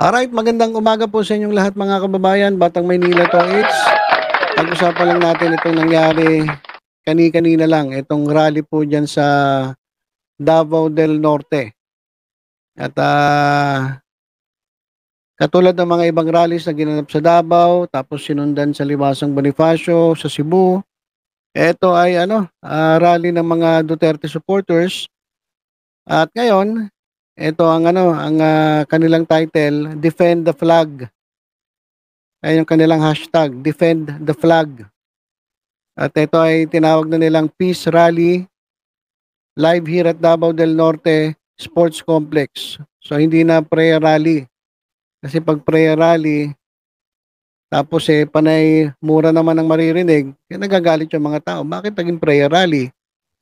Alright, magandang umaga po sa inyong lahat mga kababayan, Batang Maynila 2H. Pag-usapan lang natin itong nangyari kani-kanina lang, itong rally po diyan sa Davao del Norte. At katulad ng mga ibang rallies na ginanap sa Davao, tapos sinundan sa Liwasang Bonifacio, sa Cebu. Ito ay rally ng mga Duterte supporters. At ngayon, ito ang kanilang title, Defend the Flag. Ay yung kanilang hashtag, Defend the Flag. At ito ay tinawag na nilang Peace Rally live here at Davao del Norte Sports Complex. So hindi na prayer rally. Kasi pag prayer rally, tapos panay mura naman ang maririnig, kaya nagagalit yung mga tao. Bakit naging prayer rally?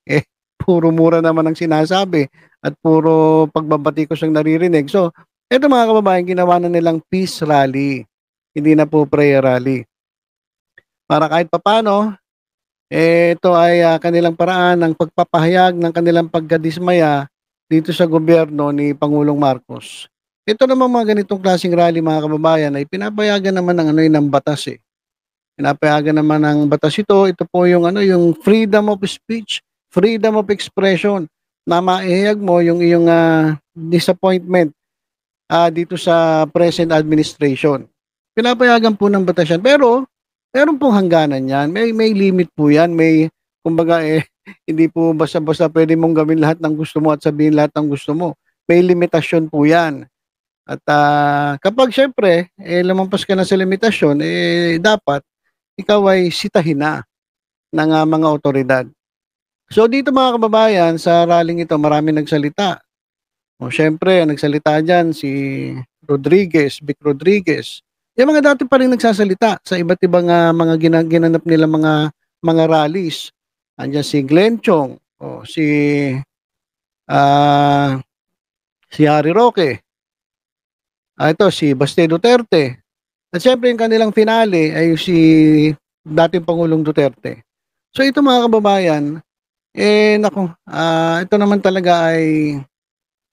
Eh, puro mura naman ang sinasabi at puro pagbabati ko siyang naririnig. So, ito mga kababayan, ginawa na nilang peace rally. Hindi na po prayer rally. Para kahit papano, ito ay kanilang paraan ng pagpapahayag ng kanilang pagkadismaya dito sa gobyerno ni Pangulong Marcos. Ito naman mga ganitong klaseng rally mga kababayan ay pinapayagan naman ng ng batas eh. Pinapayagan naman ng batas ito po yung yung freedom of speech, freedom of expression na maihayag mo yung iyong disappointment dito sa present administration. Pinapayagan po ng batas yan. Pero, meron pong hangganan yan. May limit po yan. May, kumbaga hindi po basta-basta pwede mong gawin lahat ng gusto mo at sabihin lahat ng gusto mo. May limitasyon po yan. At kapag syempre, lumampas ka na sa limitasyon, dapat ikaw ay sitahin na ng mga otoridad. So dito mga kababayan, sa rallying ito, marami nagsalita. O syempre, ang nagsalita dyan si Rodriguez, Vic Rodriguez. Yung mga dati pa rin nagsasalita sa iba't ibang mga ginanap nila mga rallies. Andiyan si Glenn Chong, o ah, si Harry Roque. Ito si Baste Duterte. At syempre yung kanilang finale ay si dating Pangulong Duterte. So ito mga kababayan, ito naman talaga ay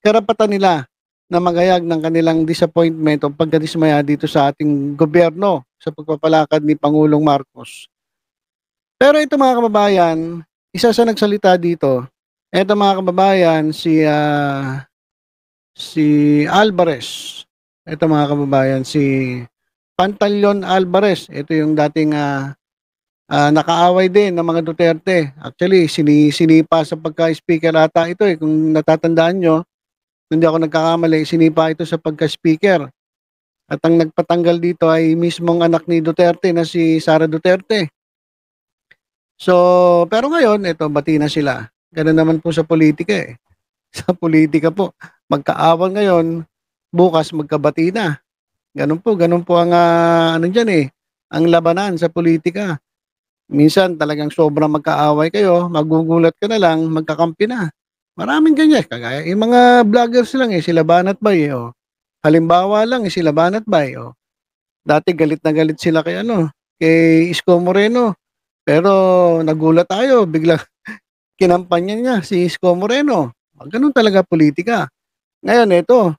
karapatan nila na maghayag ng kanilang disappointment o pagkadismaya dito sa ating gobyerno sa pagpapalakad ni Pangulong Marcos. Pero ito mga kababayan, isa sa nagsalita dito, ito mga kababayan, si Alvarez. Ito mga kababayan, si Pantaleon Alvarez. Ito yung dating nakaaway din ng mga Duterte. Actually, sinipa sa pagka-speaker ata ito kung natatandaan nyo. Hindi ako nagkakamali, sinipa ito sa pagka-speaker. At ang nagpatanggal dito ay mismong anak ni Duterte na si Sara Duterte. So, pero ngayon, ito, bati na sila. Ganun naman po sa politika eh. Sa politika po, magkaawan ngayon, bukas magkabati na. Ganun po ang dyan eh, ang labanan sa politika. Minsan talagang sobrang magkaaway kayo, magugulat ka na lang, magkakampi na. Maraming ganyan. Kagaya, yung mga vloggers lang sila Banat Bay oh. Halimbawa lang sila Banat Bay oh. Dati galit na galit sila kay Isko Moreno. Pero nagulat tayo, biglang kinampanya niya si Isko Moreno. Ganun talaga politika. Ngayon, ito,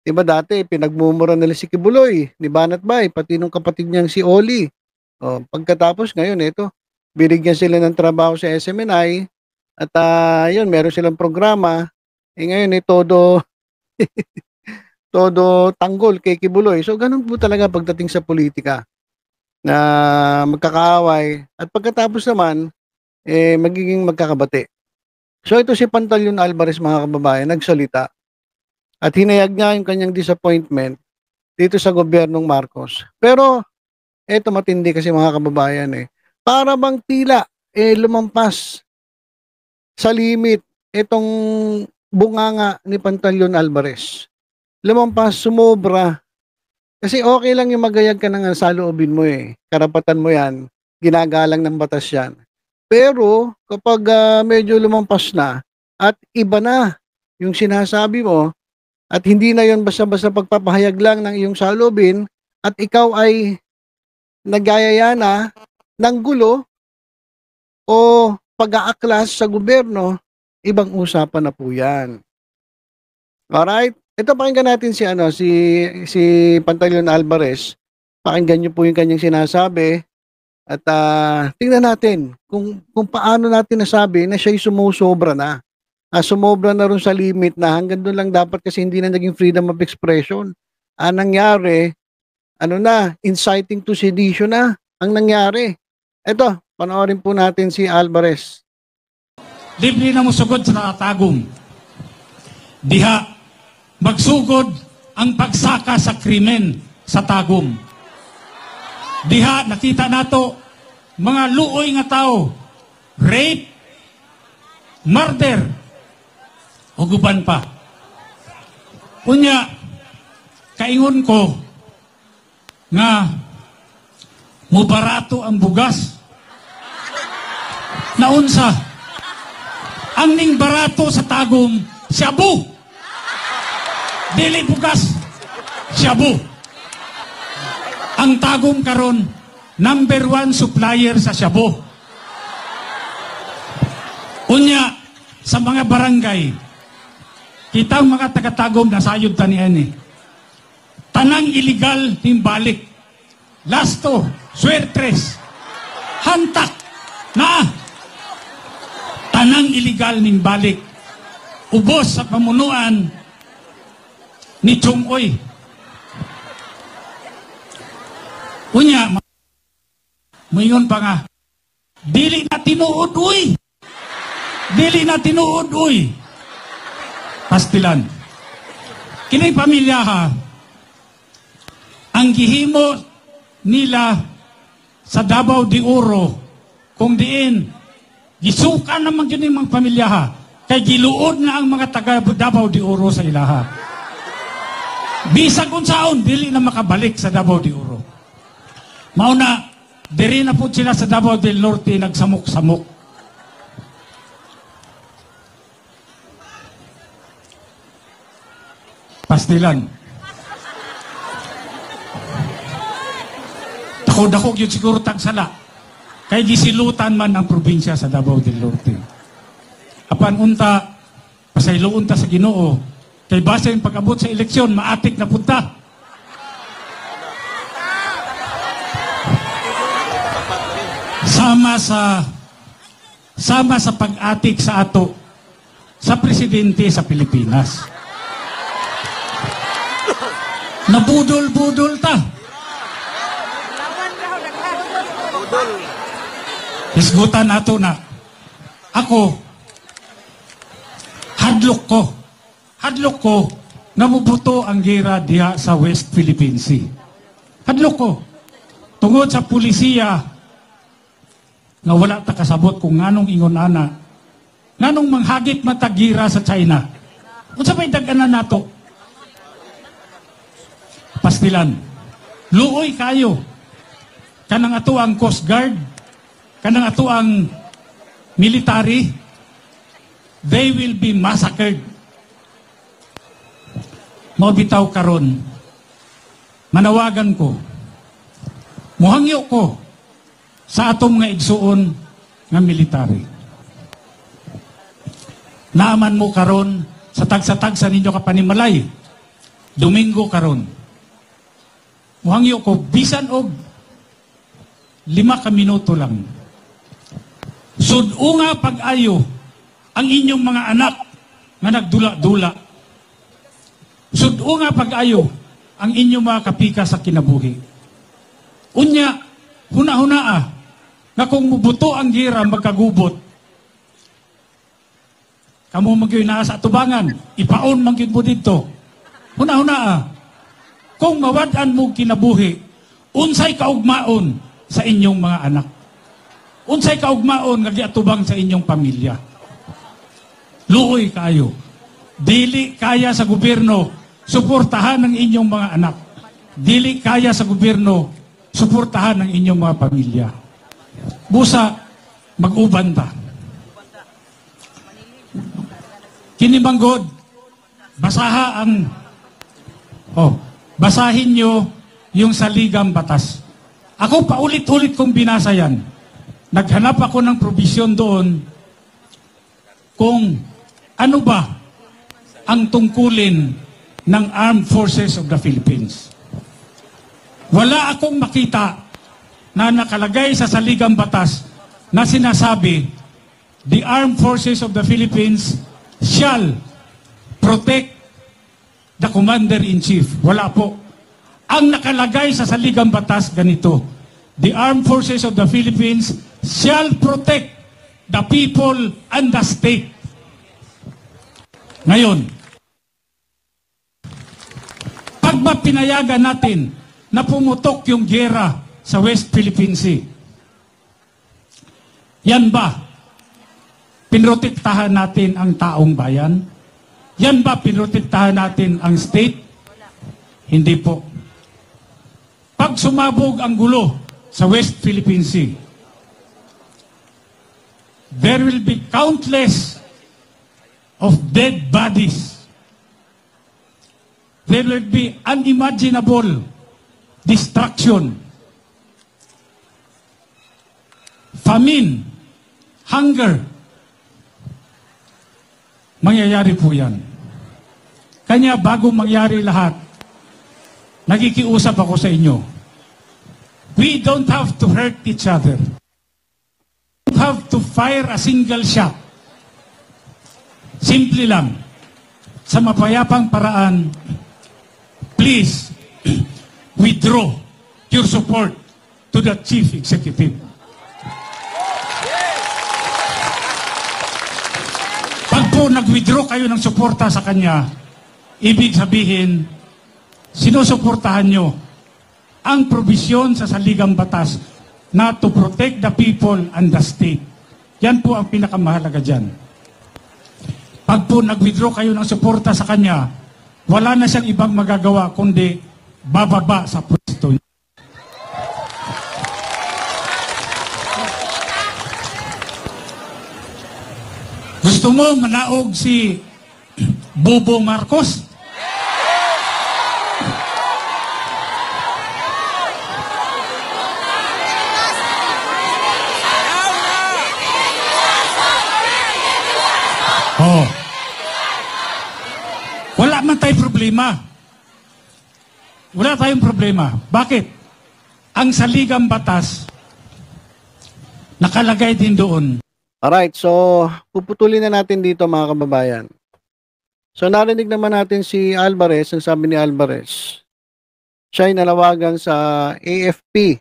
diba dati, pinagmumura nila si Kibuloy, ni Banat Bay, pati nung kapatid niyang si Oli. O, pagkatapos, ngayon, ito, binigyan sila ng trabaho sa SMNI, at yun, meron silang programa, ngayon, todo, todo tanggol kay Kibuloy. So, ganun po talaga pagdating sa politika, na magkakaaway, at pagkatapos naman, magiging magkakabati. So, ito si Pantaleon Alvarez, mga kababayan, nagsalita. At hinayag niya yung kanyang disappointment dito sa gobyernong Marcos. Pero, eto matindi kasi mga kababayan para bang tila lumampas sa limit itong bunganga ni Pantaleon Alvarez. Lumampas, sumobra. Kasi okay lang yung magayag ka ng saloobin mo Karapatan mo yan. Ginagalang ng batas yan. Pero, kapag medyo lumampas na at iba na yung sinasabi mo, at hindi na yon basta-basta pagpapahayag lang ng iyong saloobin at ikaw ay nagayaya na ng gulo o pag-aaklas sa gobyerno, ibang usapan na po yan. Alright? Ito pakinggan natin si ano si Pantaleon Alvarez. Pakinggan niyo po yung kanyang sinasabi at tingnan natin kung paano natin nasabi na siya'y sumusobra na. Sumobra na rin sa limit na hanggang doon lang dapat kasi hindi na naging freedom of expression. Ang nangyari, ano na, inciting to sedition na ang nangyari. Ito, panoorin po natin si Alvarez. Libre na mo sugod sa tagong. Diha, magsugod ang pagsaka sa krimen sa tagong. Diha, nakita nato, mga luoy nga tao, rape, murder, o guban pa. Unya, kaingon ko, nga, mubarato ang bugas. Naunsa, ang ning barato sa tagong, shabu. Dili bugas, shabu. Ang tagong karon, number 1 supplier sa shabu. Unya, sa mga barangay, kitang mga taga-tagom nasayod tanian eh. Tanang illegal timbalik. Lasto, suertres, hantak, na tanang illegal nimbalik. Ubos sa pamunuan ni Chungoy. Unya, mayon pa nga, dili na tinuod, uy! Dili na tinuod, uy! Pastilan. Kining pamilya ha, ang gihimo nila sa Davao de Oro, kung diin, gisukan naman yun yung mga pamilya ha, kay giluod na ang mga taga Davao de Oro sa ilaha. Bisag unsaon, dili na makabalik sa Davao de Oro. Mauna, diri na po sila sa Davao del Norte nagsamok-samok. Pastilan. Dako-dako yun siguro tagsala. Kay gisilutan man ang probinsya sa Davao del Norte. Apan unta, pasayloon ta sa Ginoo, kay base yung pag-abot sa eleksyon, maatik na punta. Sama sa pag-atik sa ato sa presidente sa Pilipinas. Nabudol-budol ta. Hisgutan nato na. Ako, hadlok ko, namubuto ang gira diha sa West Philippine Sea. Hadlok ko. Tungod sa pulisiya, nga wala ta kasabot kung nganong ingon ana, nganong manghagit matagira sa China. Unsa may daganan nato? Pastilan. Luoy kayo. Kanang ato ang Coast Guard, kanang ato ang military, they will be massacred. Mabitaw karon, manawagan ko, muhangyo ko sa atong nga igsuon nga military. Naaman mo karon sa tagsa-tagsa ninyo kapanimalay, Domingo karon. Muhangyo ko, bisan og 5 ka minuto lang. Sudo nga pag-ayo ang inyong mga anak nga nagdula-dula. Sudo nga pag-ayo ang inyong mga kapika sa kinabuhi. Unya, huna-hunaa, nga kung mubuto ang gira magkagubot, kamo magyoy naa sa atubangan, ipaon mangyud mo dito. Huna-hunaa, kung mawad-an mo kinabuhi, unsay kaugmaon sa inyong mga anak. Unsay kaugmaon nga giatubang sa inyong pamilya. Luoy kayo. Dili kaya sa gobyerno suportahan ang inyong mga anak. Dili kaya sa gobyerno suportahan ang inyong mga pamilya. Busa, mag-uban ta. Kinibanggod, basahin nyo yung saligang batas. Ako paulit-ulit kong binasa yan. Naghanap ako ng probisyon doon kung ano ba ang tungkulin ng Armed Forces of the Philippines. Wala akong makita na nakalagay sa saligang batas na sinasabi, the Armed Forces of the Philippines shall protect the Commander-in-Chief. Wala po. Ang nakalagay sa saligang batas ganito, the Armed Forces of the Philippines shall protect the people and the state. Ngayon, pag ba pinayagan natin na pumutok yung giyera sa West Philippine Sea, yan ba pinrotektahan natin ang taong bayan? Yan ba pinrotektahan natin ang state? Hindi po. Pag sumabog ang gulo sa West Philippine Sea, there will be countless of dead bodies. There will be unimaginable destruction, famine, hunger. Mangyayari po yan. Kanya bago mangyari lahat, nagikiusap ako sa inyo. We don't have to hurt each other. We don't have to fire a single shot. Simple lang. Sa mapayapang paraan, please withdraw your support to the Chief Executive. Pag po nag-withdraw kayo ng suporta sa kanya, ibig sabihin, sinusuportahan nyo ang probisyon sa saligang batas na to protect the people and the state. Yan po ang pinakamahalaga dyan. Pag po nag-withdraw kayo ng suporta sa kanya, wala na siyang ibang magagawa kundi bababa sa pwesto niya. Gusto mo manaog si Bobo Marcos? Oh. Wala man tayong problema. Wala tayong problema. Bakit? Ang saligang batas, nakalagay din doon. Alright, so puputulin na natin dito mga kababayan. So narinig naman natin si Alvarez, ang sabi ni Alvarez, siya ay nalawagan sa AFP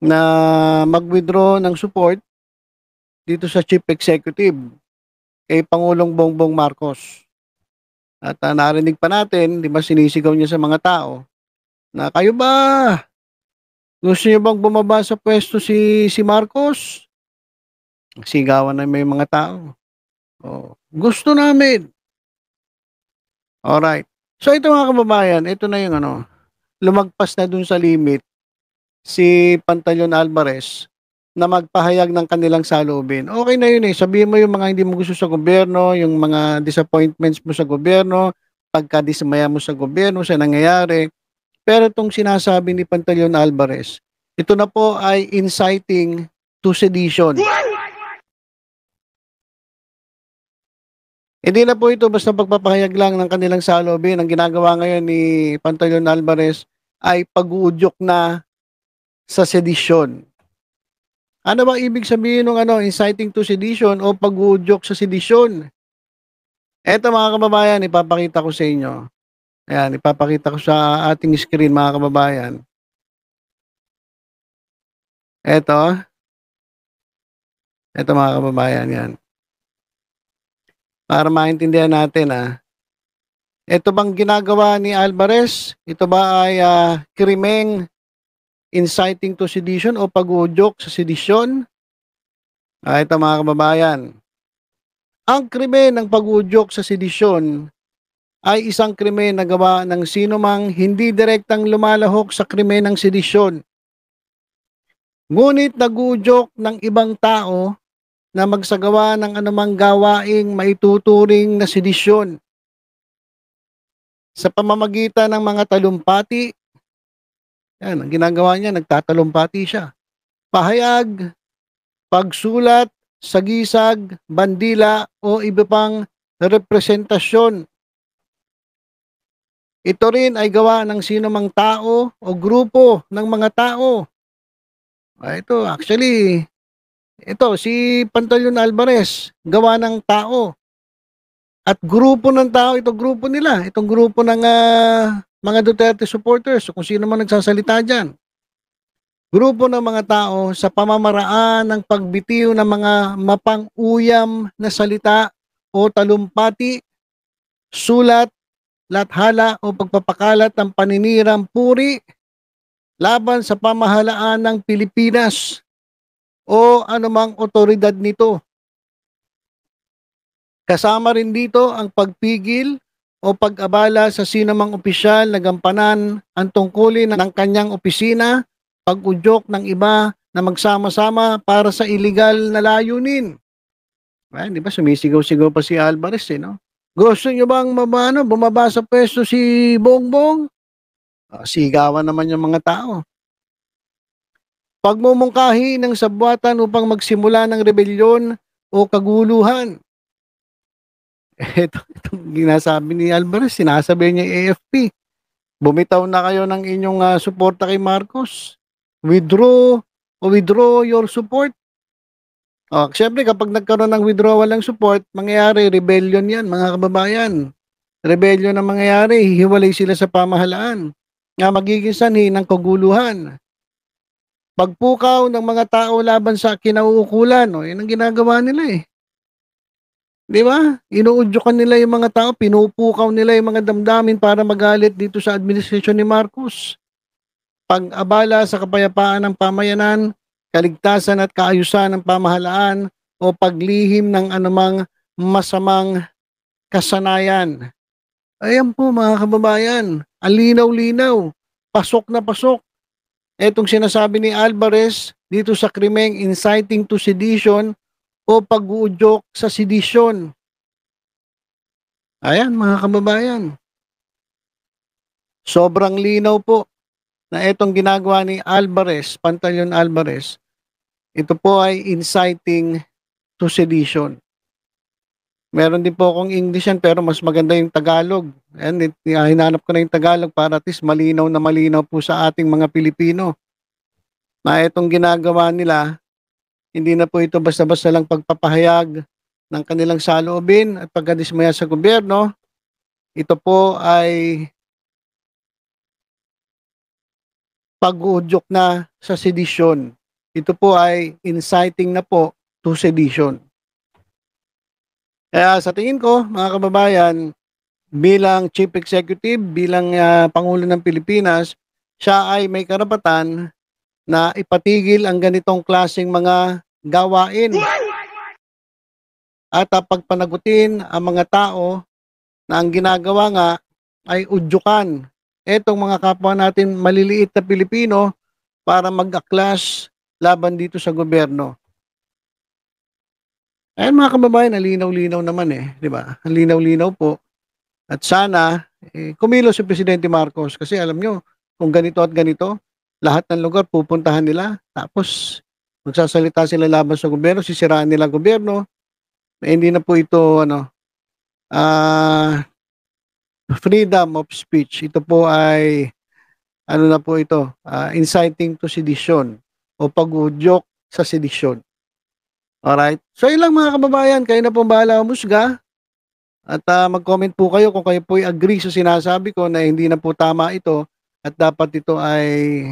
na mag-withdraw ng support dito sa Chief Executive kay Pangulong Bongbong Marcos. At narinig pa natin, di ba sinisigaw niya sa mga tao, na kayo ba? Gusto niyo bang bumaba sa pwesto si Marcos? Sigawan na may mga tao. Oh, gusto namin. Alright. So ito mga kababayan, ito na yung lumagpas na dun sa limit si Pantaleon Alvarez na magpahayag ng kanilang saloobin. Okay na yun eh. Sabihin mo yung mga hindi mo gusto sa gobyerno, yung mga disappointments mo sa gobyerno, pagkadismaya mo sa gobyerno, sa nangyayari. Pero itong sinasabi ni Pantaleon Alvarez, ito na po ay inciting to sedition. Hindi na po ito basta pagpapahayag lang ng kanilang saloobin. Ang ginagawa ngayon ni Pantaleon Alvarez ay pag-uudyok na sa sedisyon. Ano ba ibig sabihin ng inciting to sedition o pag-uudyok sa sedisyon? Eto mga kababayan, ipapakita ko sa inyo. Ayan, ipapakita ko sa ating screen mga kababayan. Eto mga kababayan, yan. Para maintindihan natin ito bang ginagawa ni Alvarez? Ito ba ay krimeng inciting to sedition o pag-uudyok sa sedisyon? Ito mga kababayan. Ang krimen ng pag-uudyok sa sedisyon ay isang krimen na gawa ng sino mang hindi direktang lumalahok sa krimen ng sedisyon. Ngunit nag-uudyok ng ibang tao na magsagawa ng anumang gawaing maituturing na sedisyon sa pamamagitan ng mga talumpati. Yan, ang ginagawa niya, nagtatalumpati siya. Pahayag, pagsulat, sagisag, bandila o iba pang representasyon Ito rin ay gawa ng sinumang tao o grupo ng mga tao. Ito actually, ito si Pantaleon Alvarez, gawa ng tao at grupo ng tao, ito grupo nila, itong grupo ng mga Duterte supporters, kung sino man nagsasalita diyan. Grupo ng mga tao sa pamamaraan ng pagbitiw ng mga mapang-uyam na salita o talumpati, sulat, lathala o pagpapakalat ng paninirang puri laban sa pamahalaan ng Pilipinas o anumang otoridad nito. Kasama rin dito ang pagpigil o pag-abala sa sinumang opisyal na gampanan ang tungkulin ng kanyang opisina, pag-udyok ng iba na magsama-sama para sa illegal na layunin. Di ba sumisigaw-sigaw pa si Alvarez no? Gusto nyo bang bumaba sa pwesto si Bongbong? Sigawan naman yung mga tao. Pagmumungkahi ng sabwatan upang magsimula ng rebelyon o kaguluhan. Itong ginasabi ni Alvarez, sinasabi niya AFP. Bumitaw na kayo ng inyong suporta kay Marcos. Withdraw your support. Siyempre kapag nagkaroon ng withdrawal ng support, mangyayari rebellion yan mga kababayan. Rebellion ang mangyayari, hihiwalay sila sa pamahalaan. Nga magiging sanhi ng kaguluhan. Pagpukaw ng mga tao laban sa kinauukulan, yun ang ginagawa nila eh. Di ba? Inuudyokan nila yung mga tao, pinupukaw nila yung mga damdamin para magalit dito sa administrasyon ni Marcos. Pag-abala sa kapayapaan ng pamayanan, kaligtasan at kaayusan ng pamahalaan o paglihim ng anumang masamang kasanayan. Ayan po mga kababayan, ang linaw-linaw, pasok na pasok. Etong sinasabi ni Alvarez dito sa krimeng inciting to sedition o pag-uudyok sa sedisyon. Ayan mga kababayan. Sobrang linaw po na itong ginagawa ni Alvarez, Pantaleon Alvarez, ito po ay inciting to sedition. Meron din po akong English yan pero mas maganda yung Tagalog. Ayan, hinanap ko na yung Tagalog para at least malinaw na malinaw po sa ating mga Pilipino. Na itong ginagawa nila, hindi na po ito basta-basta lang pagpapahayag ng kanilang saloobin at pagkadismaya sa gobyerno. Ito po ay pag-uudyok na sa sedisyon. Ito po ay inciting na po to sedition. Kaya sa tingin ko, mga kababayan, bilang Chief Executive, bilang Pangulo ng Pilipinas, siya ay may karapatan na ipatigil ang ganitong klaseng mga gawain at pagpanagutin ang mga tao na ang ginagawa nga ay udyukan etong mga kapwa natin maliliit na Pilipino para mag-aklas laban dito sa gobyerno. Ayan mga kababayan, linaw-linaw naman di ba? Ang linaw-linaw po. At sana kumilos si Presidente Marcos kasi alam nyo, kung ganito at ganito, lahat ng lugar pupuntahan nila, tapos magsasalita sila laban sa gobyerno, sisiraan nila gobyerno. Hindi na po ito freedom of speech. Ito po ay na po ito, inciting to sedition o pag-uudyok sa sedition. Alright? So yun lang mga kababayan, kayo na po bahala umusga at mag-comment po kayo kung kayo po ay agree sa sinasabi ko na hindi na po tama ito at dapat ito ay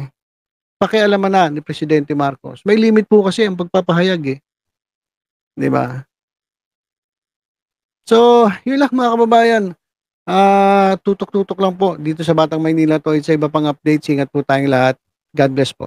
pakialaman na ni Presidente Marcos. May limit po kasi ang pagpapahayag Di ba? So, yun lang mga kababayan. Tutok-tutok lang po dito sa Batang Maynila to. Sa iba pang updates, ingat po tayong lahat. God bless po.